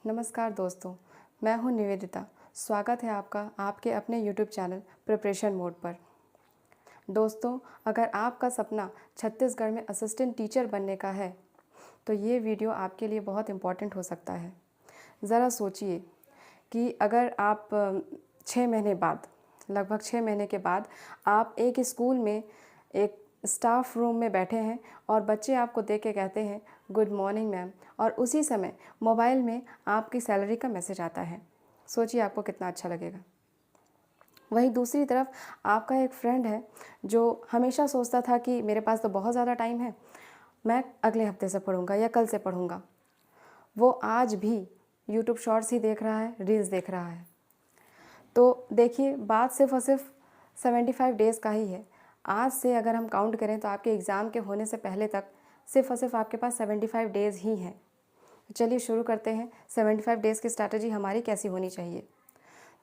नमस्कार दोस्तों, मैं हूं निवेदिता। स्वागत है आपका आपके अपने YouTube चैनल प्रिपरेशन मोड पर। दोस्तों, अगर आपका सपना छत्तीसगढ़ में असिस्टेंट टीचर बनने का है तो ये वीडियो आपके लिए बहुत इम्पॉर्टेंट हो सकता है। ज़रा सोचिए कि अगर आप 6 महीने बाद, लगभग 6 महीने के बाद आप एक स्कूल में एक स्टाफ रूम में बैठे हैं और बच्चे आपको देख के कहते हैं गुड मॉर्निंग मैम, और उसी समय मोबाइल में आपकी सैलरी का मैसेज आता है। सोचिए आपको कितना अच्छा लगेगा। वहीं दूसरी तरफ आपका एक फ्रेंड है जो हमेशा सोचता था कि मेरे पास तो बहुत ज़्यादा टाइम है, मैं अगले हफ्ते से पढ़ूंगा या कल से पढ़ूंगा। वो आज भी यूट्यूब शॉर्ट्स ही देख रहा है, रील्स देख रहा है। तो देखिए, बात सिर्फ और सिर्फ 75 डेज़ का ही है। आज से अगर हम काउंट करें तो आपके एग्ज़ाम के होने से पहले तक सिर्फ और सिर्फ आपके पास 75 डेज़ ही हैं। तो चलिए शुरू करते हैं। 75 डेज़ की स्ट्रैटेजी हमारी कैसी होनी चाहिए।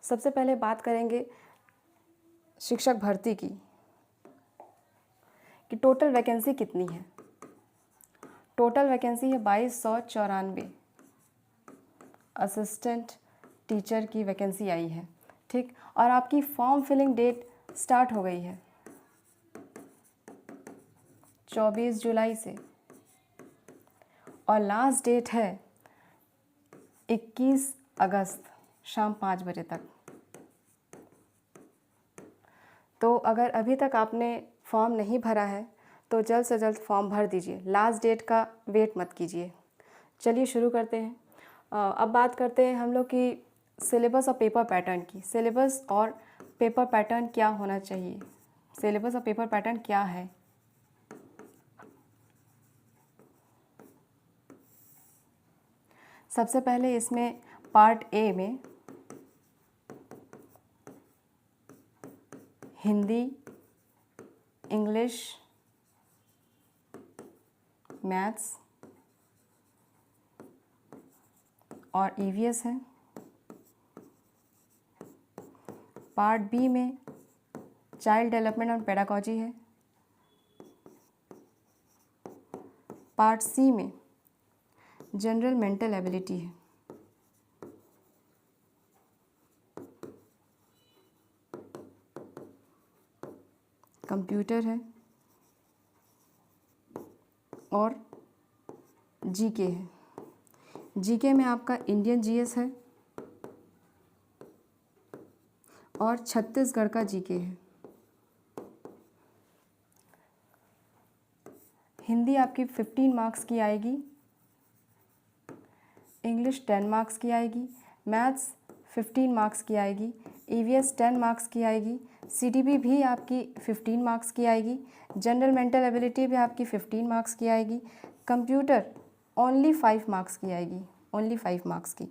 सबसे पहले बात करेंगे शिक्षक भर्ती की, कि टोटल वैकेंसी कितनी है। टोटल वैकेंसी है 2294 असिस्टेंट टीचर की वैकेंसी आई है, ठीक। और आपकी फॉर्म फिलिंग डेट स्टार्ट हो गई है 24 जुलाई से, और लास्ट डेट है 21 अगस्त शाम 5 बजे तक। तो अगर अभी तक आपने फॉर्म नहीं भरा है तो जल्द से जल्द फॉर्म भर दीजिए, लास्ट डेट का वेट मत कीजिए। चलिए शुरू करते हैं। अब बात करते हैं हम लोग की सिलेबस और पेपर पैटर्न की। सिलेबस और पेपर पैटर्न क्या होना चाहिए, सिलेबस और पेपर पैटर्न क्या है। सबसे पहले इसमें पार्ट ए में हिंदी, इंग्लिश, मैथ्स और ईवीएस है। पार्ट बी में चाइल्ड डेवलपमेंट और पेडागॉजी है। पार्ट सी में जनरल मेंटल एबिलिटी है। कंप्यूटर है और जीके है। जीके में आपका इंडियन जीएस है और छत्तीसगढ़ का जीके है। हिंदी आपकी 15 मार्क्स की आएगी, इंग्लिश 10 मार्क्स की आएगी, मैथ्स 15 मार्क्स की आएगी, ईवीएस 10 मार्क्स की आएगी, सीडीबी भी आपकी 15 मार्क्स की आएगी, जनरल मेंटल एबिलिटी भी आपकी 15 मार्क्स की आएगी, कंप्यूटर ओनली 5 मार्क्स की आएगी, ओनली 5 मार्क्स की,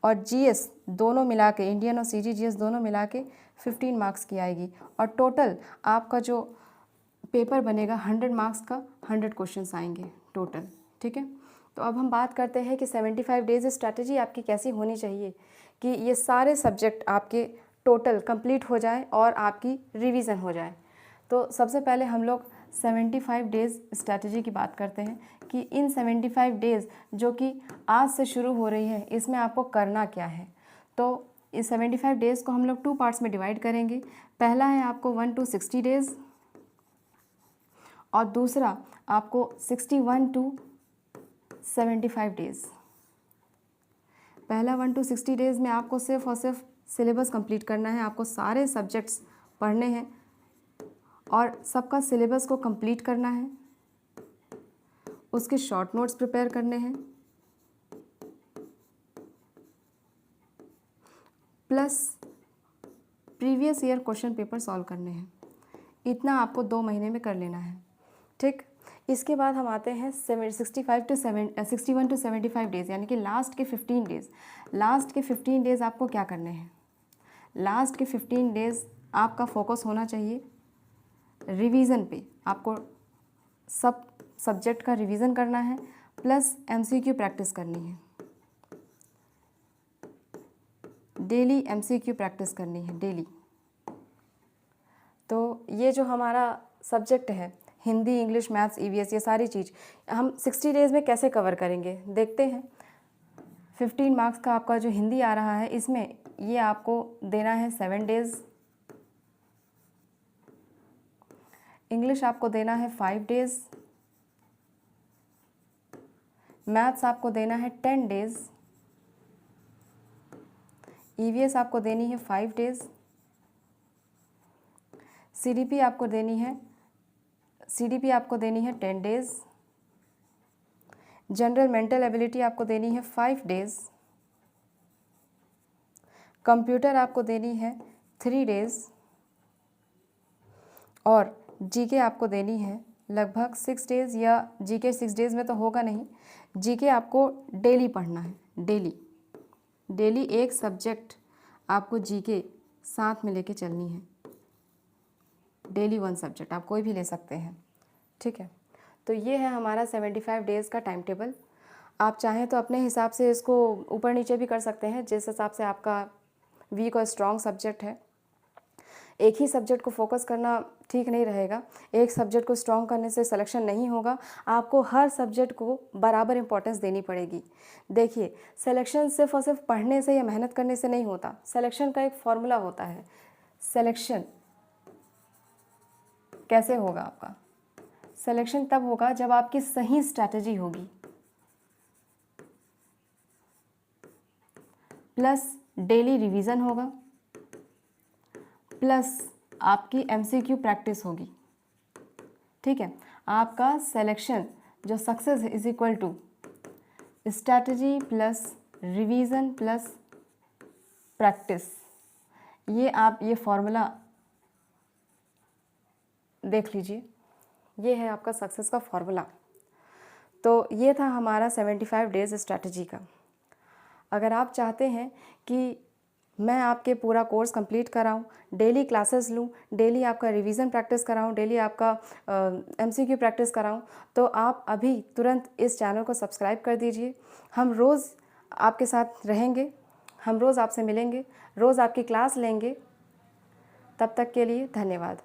और जीएस दोनों मिला के, इंडियन और सीजीजीएस दोनों मिला के 15 मार्क्स की आएगी। और टोटल आपका जो पेपर बनेगा 100 मार्क्स का, 100 क्वेश्चंस आएंगे टोटल, ठीक है। तो अब हम बात करते हैं कि 75 डेज़ स्ट्रैटेजी आपकी कैसी होनी चाहिए कि ये सारे सब्जेक्ट आपके टोटल कंप्लीट हो जाए और आपकी रिवीजन हो जाए। तो सबसे पहले हम लोग 75 डेज़ स्ट्रैटेजी की बात करते हैं कि इन 75 डेज़ जो कि आज से शुरू हो रही है, इसमें आपको करना क्या है। तो इस 75 डेज़ को हम लोग 2 पार्ट्स में डिवाइड करेंगे। पहला है आपको 1 to 60 डेज़ और दूसरा आपको 61 to 75 डेज़। पहला 1 to 60 डेज़ में आपको सिर्फ और सिर्फ सिलेबस कंप्लीट करना है, आपको सारे सब्जेक्ट्स पढ़ने हैं और सबका सिलेबस को कंप्लीट करना है, उसके शॉर्ट नोट्स प्रिपेयर करने हैं, plus previous year question paper solve करने हैं। इतना आपको 2 महीने में कर लेना है, ठीक। इसके बाद हम आते हैं 61 to 75 डेज़, यानी कि लास्ट के 15 डेज़। लास्ट के 15 डेज़ आपको क्या करने हैं। लास्ट के 15 डेज़ आपका फोकस होना चाहिए रिवीज़न पे। आपको सब सब्जेक्ट का रिवीज़न करना है, प्लस एमसीक्यू प्रैक्टिस करनी है, डेली एमसीक्यू प्रैक्टिस करनी है, डेली। तो ये जो हमारा सब्जेक्ट है, हिंदी, इंग्लिश, मैथ्स, ईवीएस, ये सारी चीज़ हम 60 डेज़ में कैसे कवर करेंगे देखते हैं। 15 मार्क्स का आपका जो हिंदी आ रहा है, इसमें ये आपको देना है 7 डेज़। इंग्लिश आपको देना है 5 डेज़। मैथ्स आपको देना है 10 डेज़। ईवीएस आपको देनी है 5 डेज़। सीडीपी आपको देनी है 10 डेज़। जनरल मेंटल एबिलिटी आपको देनी है 5 डेज़। कंप्यूटर आपको देनी है 3 डेज़। और जीके आपको देनी है लगभग 6 डेज़, या जीके 6 डेज़ में तो होगा नहीं, जीके आपको डेली पढ़ना है। डेली एक सब्जेक्ट आपको जीके साथ में लेके चलनी है। डेली 1 सब्जेक्ट आप कोई भी ले सकते हैं, ठीक है। तो ये है हमारा 75 डेज़ का टाइम टेबल। आप चाहें तो अपने हिसाब से इसको ऊपर नीचे भी कर सकते हैं, जिस हिसाब से आपका वीक और स्ट्रॉन्ग सब्जेक्ट है। एक ही सब्जेक्ट को फोकस करना ठीक नहीं रहेगा। एक सब्जेक्ट को स्ट्रॉन्ग करने से सिलेक्शन नहीं होगा। आपको हर सब्जेक्ट को बराबर इंपॉर्टेंस देनी पड़ेगी। देखिए, सिलेक्शन सिर्फ और सिर्फ पढ़ने से या मेहनत करने से नहीं होता। सिलेक्शन का एक फॉर्मूला होता है। सिलेक्शन कैसे होगा आपका? सिलेक्शन तब होगा जब आपकी सही स्ट्रैटेजी होगी, प्लस डेली रिवीजन होगा, प्लस आपकी एमसीक्यू प्रैक्टिस होगी, ठीक है। आपका सिलेक्शन जो success is equal to strategy plus revision plus practice. ये आप ये फॉर्मूला देख लीजिए, ये है आपका सक्सेस का फॉर्मूला। तो ये था हमारा 75 डेज़ स्ट्रैटेजी का। अगर आप चाहते हैं कि मैं आपके पूरा कोर्स कंप्लीट कराऊं, डेली क्लासेस लूं, डेली आपका रिवीजन प्रैक्टिस कराऊं, डेली आपका एमसीक्यू प्रैक्टिस कराऊं, तो आप अभी तुरंत इस चैनल को सब्सक्राइब कर दीजिए। हम रोज़ आपके साथ रहेंगे, हम रोज़ आपसे मिलेंगे, रोज़ आपकी क्लास लेंगे। तब तक के लिए धन्यवाद।